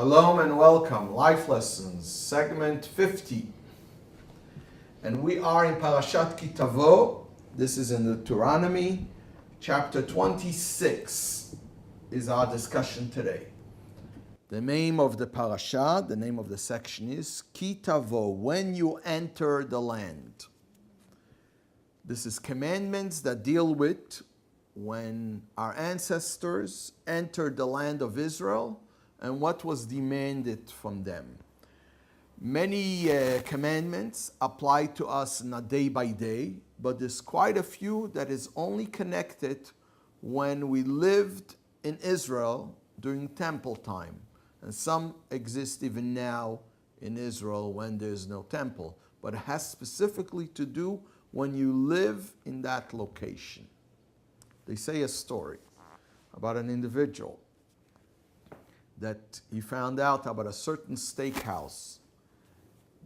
Shalom and welcome. Life Lessons, segment 50. And we are in parshat Tavo. This is in the Torah, chapter 26 is our discussion today. The name of the parsha, the name of the section is Tavo, when you enter the land. This is commandments that deal with when our ancestors entered the land of Israel and what was demanded from them. Many commandments apply to us not day by day, but there's quite a few that is only connected when we lived in Israel during temple time. And some exist even now in Israel when there's no temple. But it has specifically to do when you live in that location. They say a story about an individual that he found out about a certain steakhouse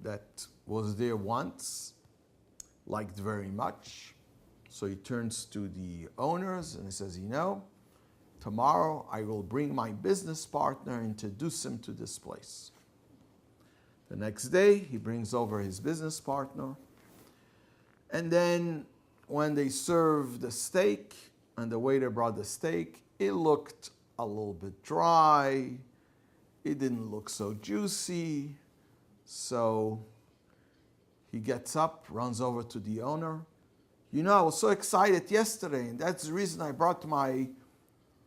that was there once, liked very much. So he turns to the owners and he says, tomorrow I will bring my business partner and introduce him to this place. The next day he brings over his business partner. And then when they served the steak and the waiter brought the steak, it looked a little bit dry. It didn't look so juicy. So he gets up, runs over to the owner. I was so excited yesterday, and that's the reason I brought my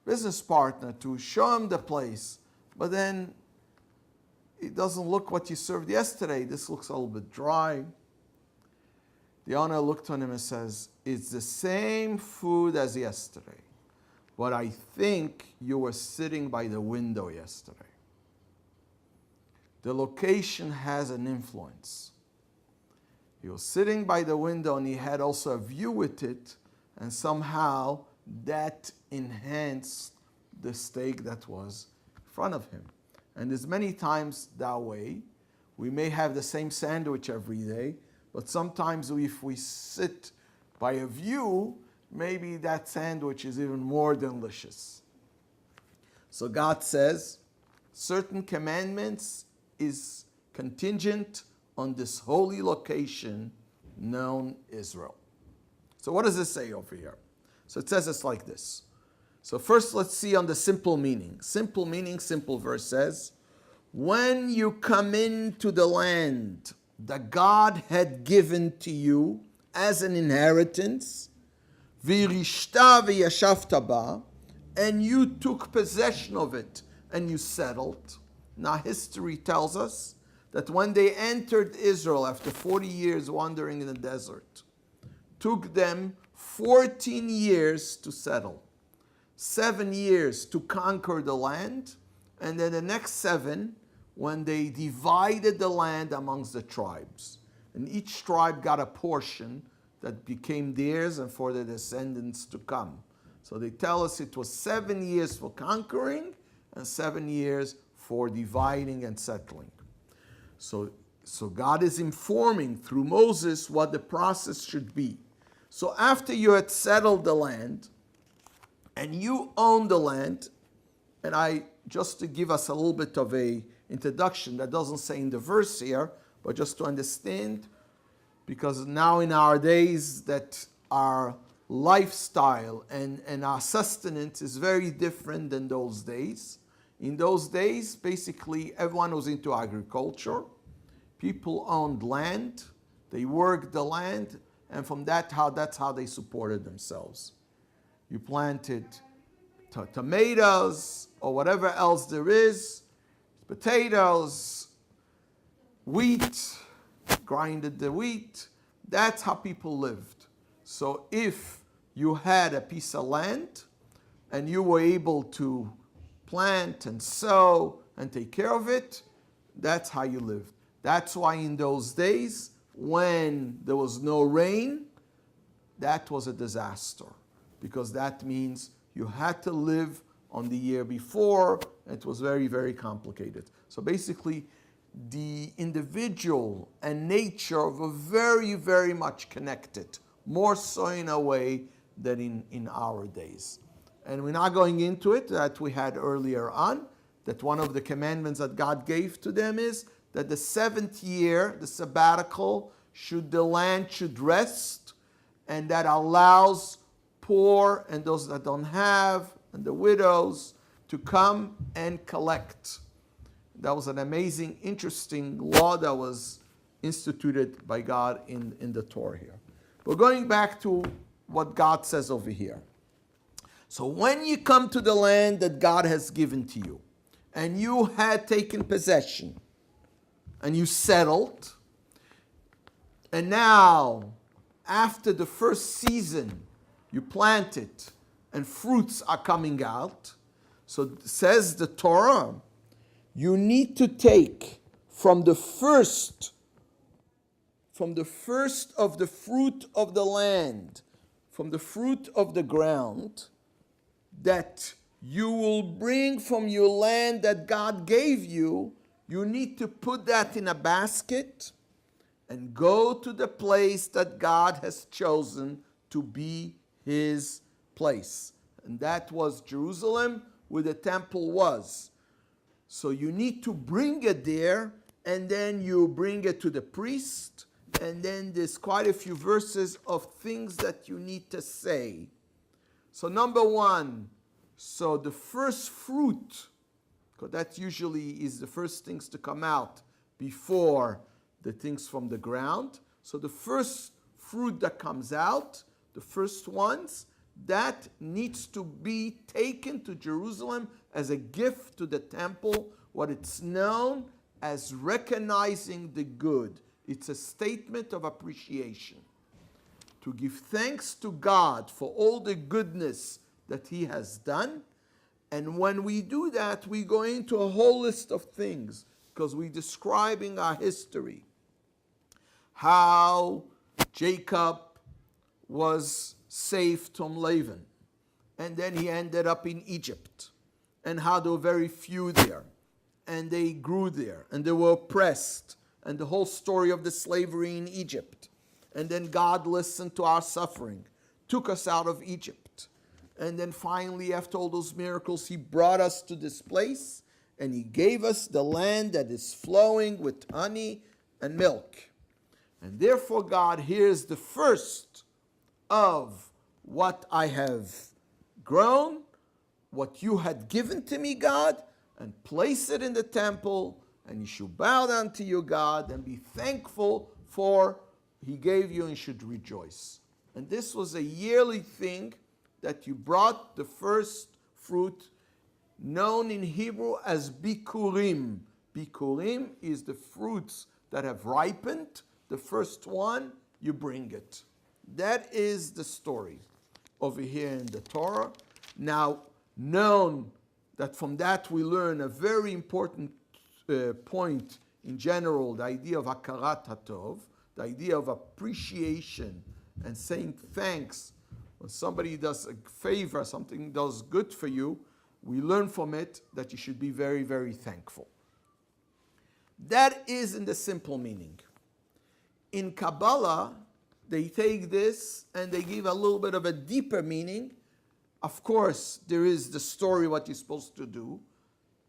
business partner to show him the place. But then it doesn't look what you served yesterday. This looks a little bit dry. The owner looked on him and says, it's the same food as yesterday, but I think you were sitting by the window yesterday. The location has an influence. He was sitting by the window and he had also a view with it, and somehow that enhanced the steak that was in front of him. And there's many times that way. We may have the same sandwich every day, but sometimes if we sit by a view, maybe that sandwich is even more delicious. So God says, certain commandments is contingent on this holy location known Israel. So what does this say over here? So it says it's like this. So first let's see on the simple meaning. Simple meaning, simple verse says, when you come into the land that God had given to you as an inheritance, v'rishta v'yashavta ba, and you took possession of it and you settled. Now history tells us that when they entered Israel after 40 years wandering in the desert, took them 14 years to settle, 7 years to conquer the land, and then the next 7 when they divided the land amongst the tribes. And each tribe got a portion that became theirs and for their descendants to come. So they tell us it was 7 years for conquering and 7 years for dividing and settling. So God is informing through Moses what the process should be. So after you had settled the land and you own the land, and just to give us a little bit of a introduction that doesn't say in the verse here, but just to understand, because now in our days that our lifestyle and our sustenance is very different than those days. In those days, basically everyone was into agriculture. People owned land, they worked the land, and from that's how they supported themselves. You planted tomatoes or whatever else there is, potatoes, wheat, grinded the wheat. That's how people lived. So if you had a piece of land and you were able to plant and sow and take care of it, that's how you lived. That's why in those days, when there was no rain, that was a disaster, because that means you had to live on the year before. It was very, very complicated. So basically, the individual and nature were very, very much connected, more so in a way than in our days. And we're not going into it that we had earlier on, that one of the commandments that God gave to them is that the 7th year, the sabbatical, the land should rest, and that allows poor and those that don't have, and the widows, to come and collect. That was an amazing, interesting law that was instituted by God in the Torah here. We're going back to what God says over here. So when you come to the land that God has given to you, and you had taken possession, and you settled, and now, after the first season, you plant it, and fruits are coming out, so says the Torah, you need to take from the first of the fruit of the land, from the fruit of the ground, that you will bring from your land that God gave you, you need to put that in a basket and go to the place that God has chosen to be his place. And that was Jerusalem, where the temple was. So you need to bring it there, and then you bring it to the priest, and then there's quite a few verses of things that you need to say. So number one, so the first fruit, because that usually is the first things to come out before the things from the ground. So the first fruit that comes out, the first ones, that needs to be taken to Jerusalem as a gift to the temple, what it's known as recognizing the good. It's a statement of appreciation. To give thanks to God for all the goodness that he has done. And when we do that, we go into a whole list of things, because we're describing our history. How Jacob was saved from Laban, and then he ended up in Egypt, and how there were very few there, and they grew there, and they were oppressed, and the whole story of the slavery in Egypt. And then God listened to our suffering, took us out of Egypt. And then finally, after all those miracles, he brought us to this place, and he gave us the land that is flowing with honey and milk. And therefore, God, here's the first of what I have grown, what you had given to me, God, and place it in the temple, and you should bow down to your God and be thankful for he gave you, and should rejoice. And this was a yearly thing that you brought the first fruit, known in Hebrew as bikurim. Bikurim is the fruits that have ripened. The first one, you bring it. That is the story over here in the Torah. Now, known that from that we learn a very important point in general, the idea of hakarat hatov, the idea of appreciation and saying thanks. When somebody does a favor, something does good for you, we learn from it that you should be very, very thankful. That is in the simple meaning. In Kabbalah, they take this and they give a little bit of a deeper meaning. Of course, there is the story, what you're supposed to do.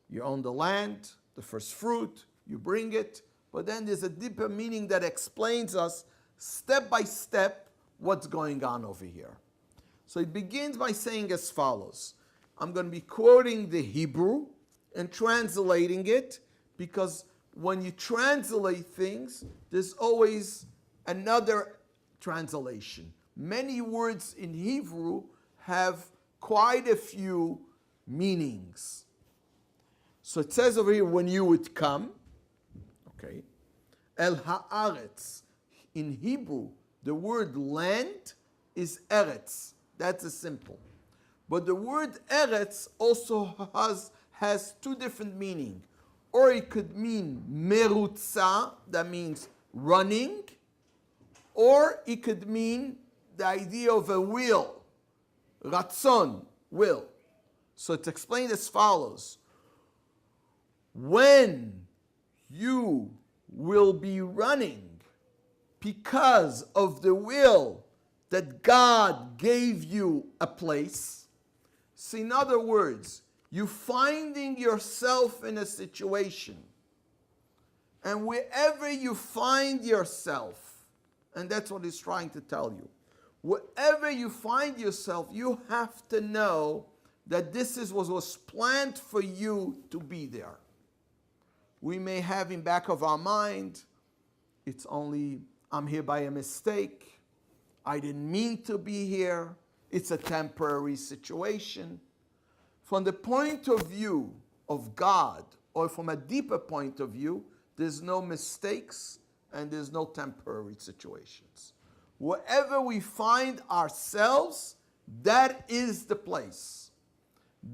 You own the land, the first fruit, you bring it. But then there's a deeper meaning that explains us step by step what's going on over here. So it begins by saying as follows. I'm going to be quoting the Hebrew and translating it, because when you translate things, there's always another translation. Many words in Hebrew have quite a few meanings. So it says over here, when you would come, okay, El Haaretz. In Hebrew, the word land is Eretz. That's a simple. But the word Eretz also has two different meanings. Or it could mean merutza, that means running. Or it could mean the idea of a will, ratzon, will. So it's explained as follows. When you will be running because of the will that God gave you a place. So in other words, You finding yourself in a situation. And wherever you find yourself, and that's what he's trying to tell you, wherever you find yourself, you have to know that this is what was planned for you to be there. We may have in back of our mind, it's only, I'm here by a mistake. I didn't mean to be here. It's a temporary situation. From the point of view of God, or from a deeper point of view, there's no mistakes and there's no temporary situations. Wherever we find ourselves, that is the place.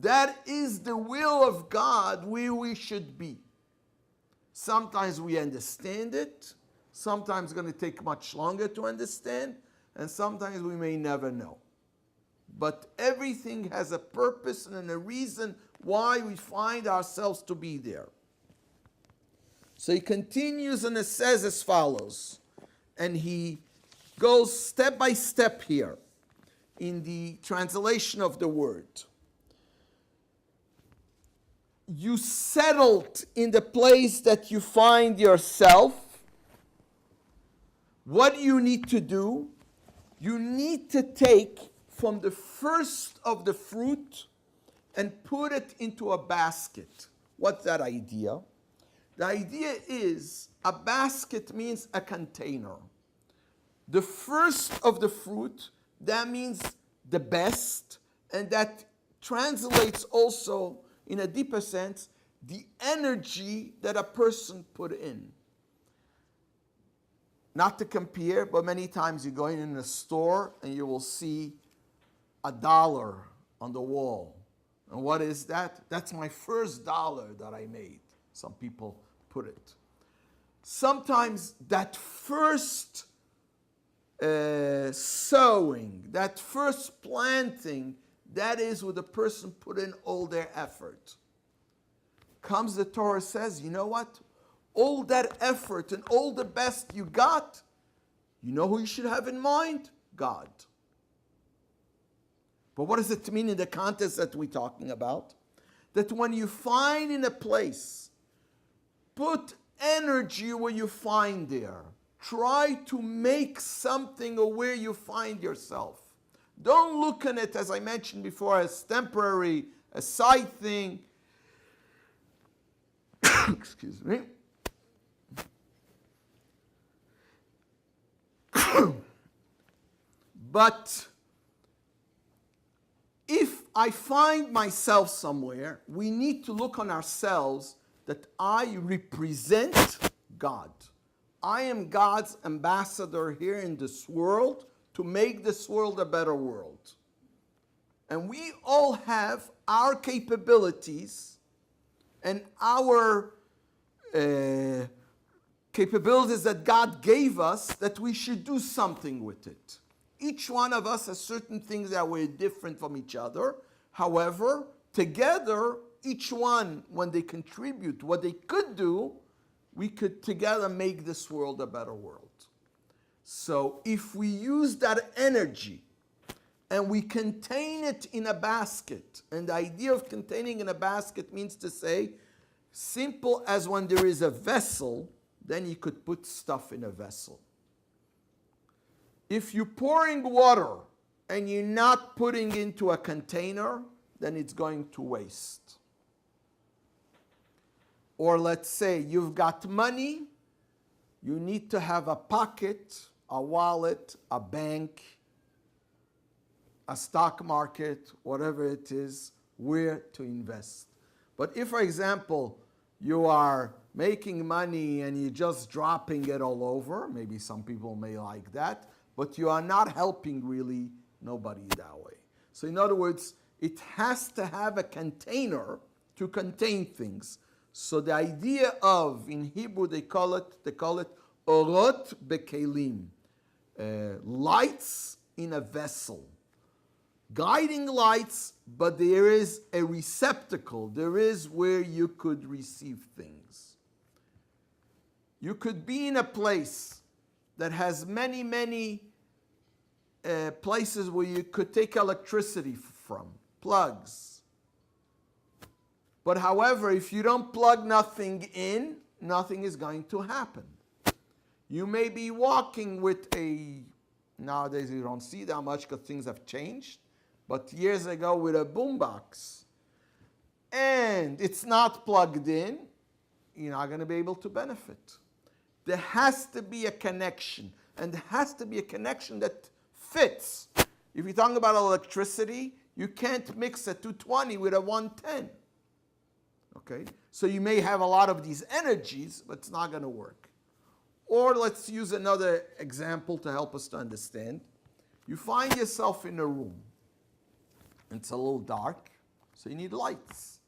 That is the will of God where we should be. Sometimes we understand it. Sometimes it's going to take much longer to understand. And sometimes we may never know. But everything has a purpose and a reason why we find ourselves to be there. So he continues and it says as follows. And he goes step by step here in the translation of the word. You settled in the place that you find yourself. What do you need to do? You need to take from the first of the fruit and put it into a basket. What's that idea? The idea is a basket means a container. The first of the fruit, that means the best, and that translates also, in a deeper sense, the energy that a person put in. Not to compare, but many times you go in a store and you will see $1 on the wall. And what is that? That's my first dollar that I made. Some people put it. Sometimes that first sowing, that first planting, that is where the person put in all their effort. Comes the Torah says, you know what? All that effort and all the best you got, you know who you should have in mind? God. But what does it mean in the context that we're talking about? That when you find in a place, put energy where you find there. Try to make something of where you find yourself. Don't look at it, as I mentioned before, as temporary, a side thing. Excuse me. But if I find myself somewhere, we need to look on ourselves that I represent God. I am God's ambassador here in this world to make this world a better world. And we all have our capabilities and our capabilities that God gave us that we should do something with it. Each one of us has certain things that were different from each other. However, together, each one, when they contribute what they could do, we could together make this world a better world. So if we use that energy and we contain it in a basket, and the idea of containing in a basket means to say, simple as when there is a vessel, then you could put stuff in a vessel. If you're pouring water and you're not putting into a container, then it's going to waste. Or let's say you've got money, you need to have a pocket, a wallet, a bank, a stock market, whatever it is, where to invest. But if, for example, you are making money and you're just dropping it all over, maybe some people may like that, but you are not helping really nobody that way. So in other words, it has to have a container to contain things. So the idea of, in Hebrew they call it orot bekelim, lights in a vessel. Guiding lights, but there is a receptacle. There is where you could receive things. You could be in a place that has many places where you could take electricity from, plugs. But however, if you don't plug nothing in, nothing is going to happen. You may be walking with nowadays you don't see that much because things have changed, but years ago with a boombox, and it's not plugged in, you're not going to be able to benefit. There has to be a connection, and there has to be a connection that fits. If you're talking about electricity, you can't mix a 220 with a 110. Okay? So you may have a lot of these energies, but it's not going to work. Or let's use another example to help us to understand. You find yourself in a room. It's a little dark, so you need lights.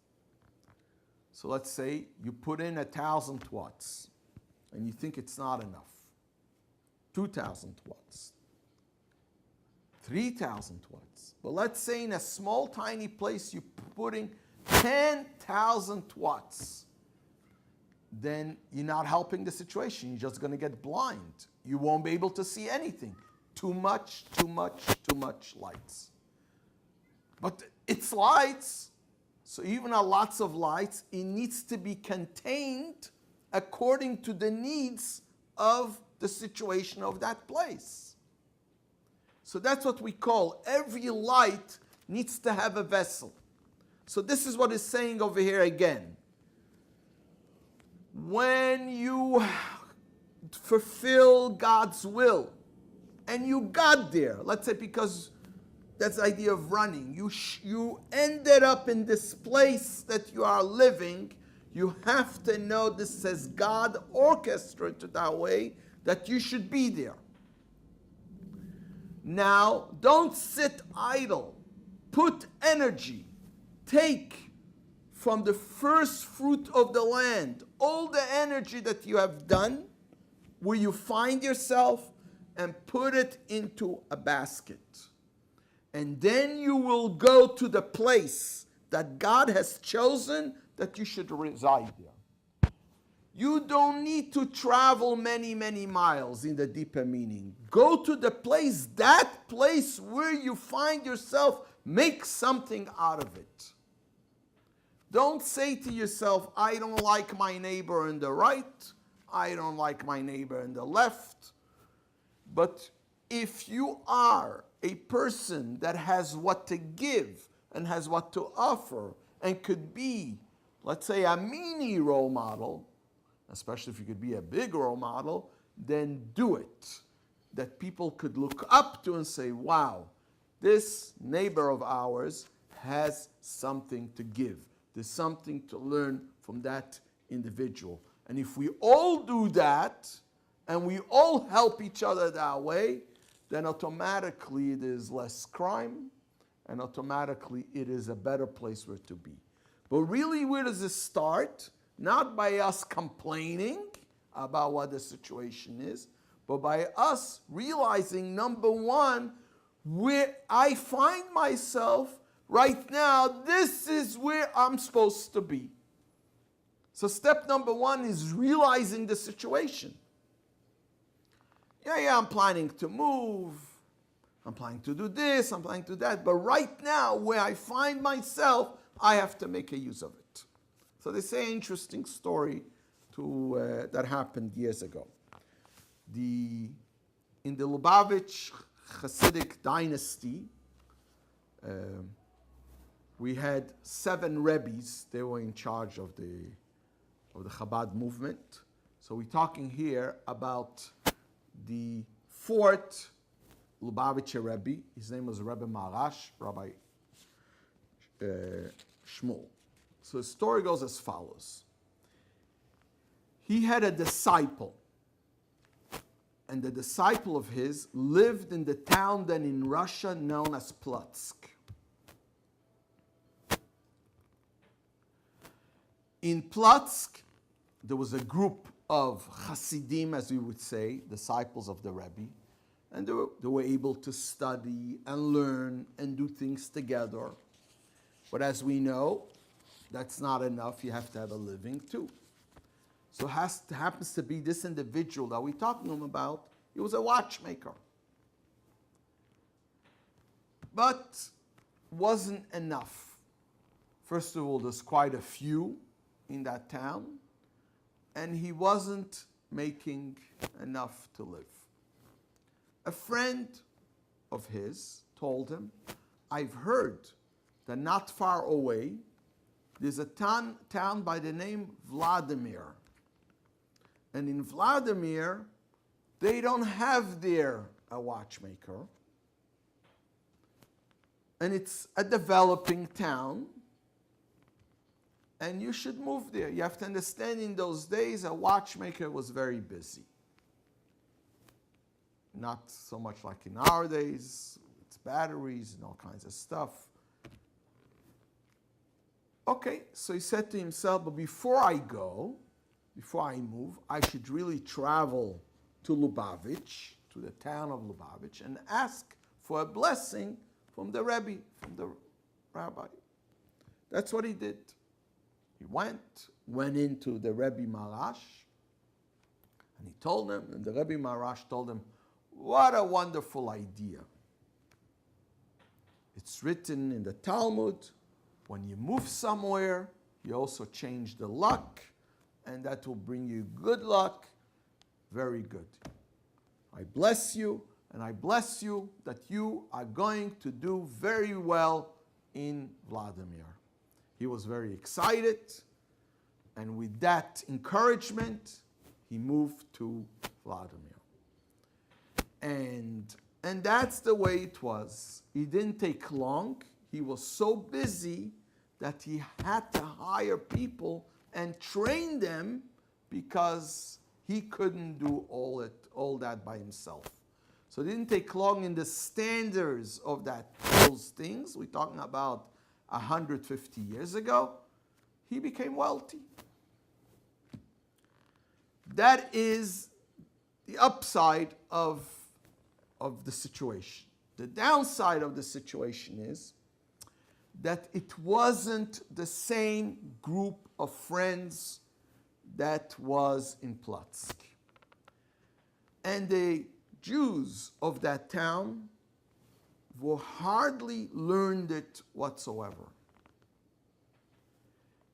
So let's say you put in 1,000 watts, and you think it's not enough. 2,000 watts. 3,000 watts. But let's say in a small, tiny place you're putting 10,000 watts. Then you're not helping the situation. You're just going to get blind. You won't be able to see anything. Too much lights. But it's lights. So even at lots of lights, it needs to be contained according to the needs of the situation of that place. So that's what we call every light needs to have a vessel. So this is what it's saying over here again. When you fulfill God's will and you got there, let's say because that's the idea of running, you ended up in this place that you are living, you have to know this says God orchestrated that way that you should be there. Now, don't sit idle. Put energy. Take from the first fruit of the land all the energy that you have done, where you find yourself, and put it into a basket. And then you will go to the place that God has chosen that you should reside there. You don't need to travel many miles in the deeper meaning. Go to the place, that place where you find yourself, make something out of it. Don't say to yourself, I don't like my neighbor on the right, I don't like my neighbor on the left. But if you are a person that has what to give and has what to offer and could be, let's say, a mini role model, especially if you could be a big role model, then do it. That people could look up to and say, wow, this neighbor of ours has something to give. There's something to learn from that individual. And if we all do that, and we all help each other that way, then automatically it is less crime, and automatically it is a better place where to be. But really, where does it start? Not by us complaining about what the situation is, but by us realizing, number one, where I find myself right now, this is where I'm supposed to be. So step number one is realizing the situation. Yeah, I'm planning to move. I'm planning to do this, I'm planning to do that. But right now, where I find myself, I have to make a use of it. So they say an interesting story that happened years ago. In the Lubavitch Hasidic dynasty, we had 7 rabbis. They were in charge of the Chabad movement. So we're talking here about the 4th Lubavitcher Rebbe. His name was Rabbi Marash, Rabbi Shmuel. So the story goes as follows. He had a disciple, and the disciple of his lived in the town then in Russia known as Plotsk. In Plotsk, there was a group of Hasidim, as we would say, disciples of the Rebbe, and they were able to study and learn and do things together. But as we know, that's not enough. You have to have a living too. So happens to be this individual that we're talking about, he was a watchmaker. But wasn't enough First of all, there's quite a few in that town, and he wasn't making enough to live. A friend of his told him, I've heard that not far away, there's a town by the name Vladimir. And in Vladimir, they don't have there a watchmaker. And it's a developing town. And you should move there. You have to understand, in those days, a watchmaker was very busy. Not so much like in our days, it's batteries and all kinds of stuff. Okay, so he said to himself, but before I move, I should really travel to Lubavitch, to the town of Lubavitch, and ask for a blessing from the Rabbi, from the rabbi. That's what he did. He went into the Rebbe Marash, and he told him, and the Rebbe Marash told him, what a wonderful idea. It's written in the Talmud, when you move somewhere, you also change the luck, and that will bring you good luck. Very good. I bless you, and I bless you that you are going to do very well in Vladimir. He was very excited, and with that encouragement, he moved to Vladimir. And that's the way it was. It didn't take long. He was so busy that he had to hire people and train them because he couldn't do all that by himself. So it didn't take long in the standards of those things. We're talking about 150 years ago. He became wealthy. That is the upside of the situation. The downside of the situation is that it wasn't the same group of friends that was in Platsk. And the Jews of that town were hardly learned it whatsoever.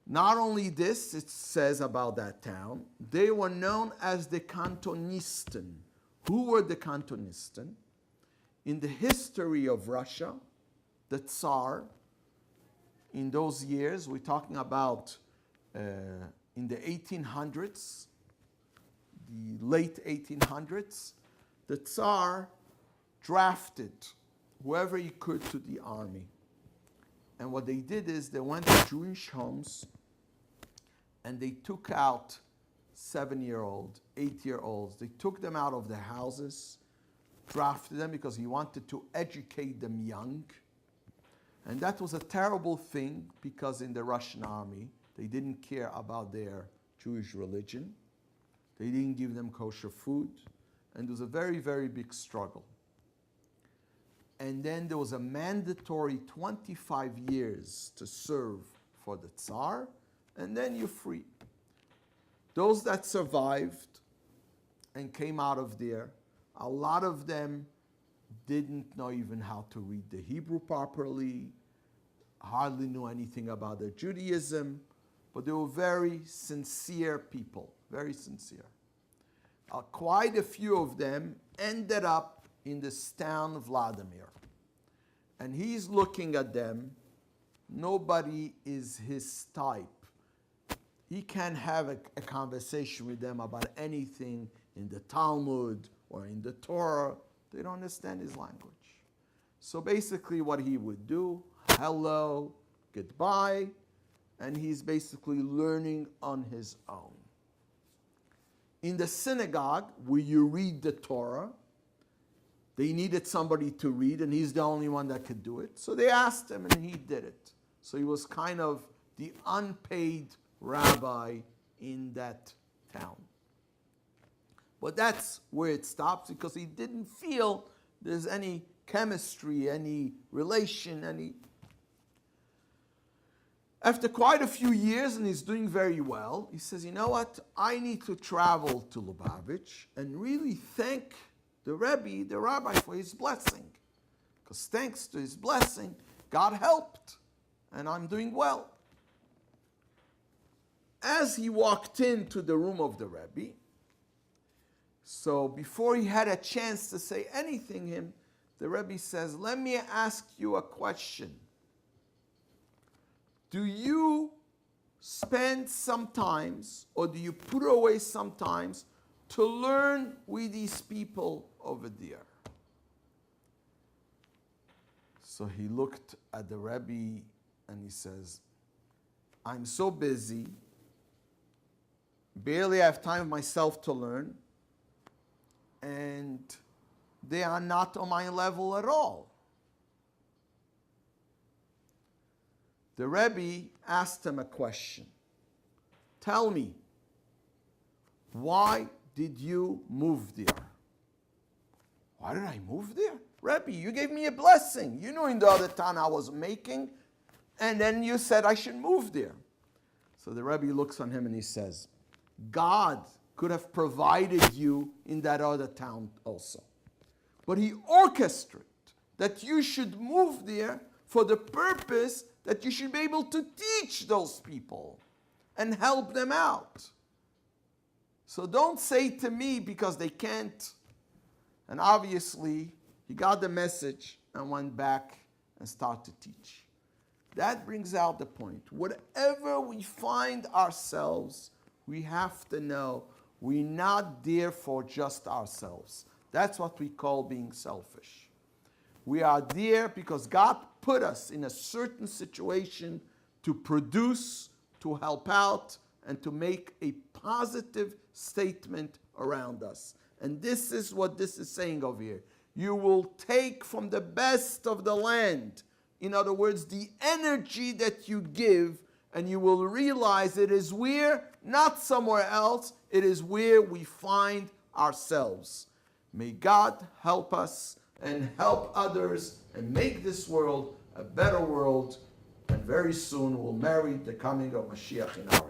Not only this, it says about that town, they were known as the Kantonisten. Who were the Kantonisten? In the history of Russia, the Tsar, in those years, we're talking about in the 1800s, the late 1800s, the Tsar drafted whoever he could to the army. And what they did is they went to Jewish homes and they took out 7-year-olds, 8-year-olds. They took them out of their houses, drafted them because he wanted to educate them young. And that was a terrible thing because in the Russian army, they didn't care about their Jewish religion. They didn't give them kosher food. And it was a very, very big struggle. And then there was a mandatory 25 years to serve for the Tsar, and then you're free. Those that survived and came out of there, a lot of them didn't know even how to read the Hebrew properly, hardly knew anything about their Judaism, but they were very sincere people, very sincere. Quite a few of them ended up in this town of Vladimir. And he's looking at them. Nobody is his type. He can't have a conversation with them about anything in the Talmud or in the Torah. They don't understand his language. So basically what he would do, hello, goodbye, and he's basically learning on his own. In the synagogue, where you read the Torah, they needed somebody to read, and he's the only one that could do it. So they asked him, and he did it. So he was kind of the unpaid rabbi in that town. But that's where it stops, because he didn't feel there's any chemistry, any relation, any... After quite a few years, and he's doing very well, he says, you know what? I need to travel to Lubavitch and really thank the rabbi, for his blessing. Because thanks to his blessing, God helped, and I'm doing well. as he walked into the room of the Rabbi, so before he had a chance to say anything, the Rabbi says, let me ask you a question. Do you spend sometimes, or do you put away sometimes to learn with these people over there? So he looked at the Rabbi and he says, I'm so busy, barely have time myself to learn, and they are not on my level at all. The Rebbe asked him a question. Tell me, why did you move there? Why did I move there? Rebbe, you gave me a blessing. You know in the other town I was making, and then you said I should move there. So the Rebbe looks on him and he says, God could have provided you in that other town also. But he orchestrated that you should move there for the purpose that you should be able to teach those people and help them out. So don't say to me because they can't. And obviously, he got the message and went back and started to teach. That brings out the point. Whatever we find ourselves, we have to know we're not there for just ourselves. That's what we call being selfish. We are there because God put us in a certain situation to produce, to help out, and to make a positive statement around us. And this is what this is saying over here. You will take from the best of the land. In other words, the energy that you give, and you will realize it is where, not somewhere else, it is where we find ourselves. May God help us and help others and make this world a better world. And very soon we'll marry the coming of Mashiach in our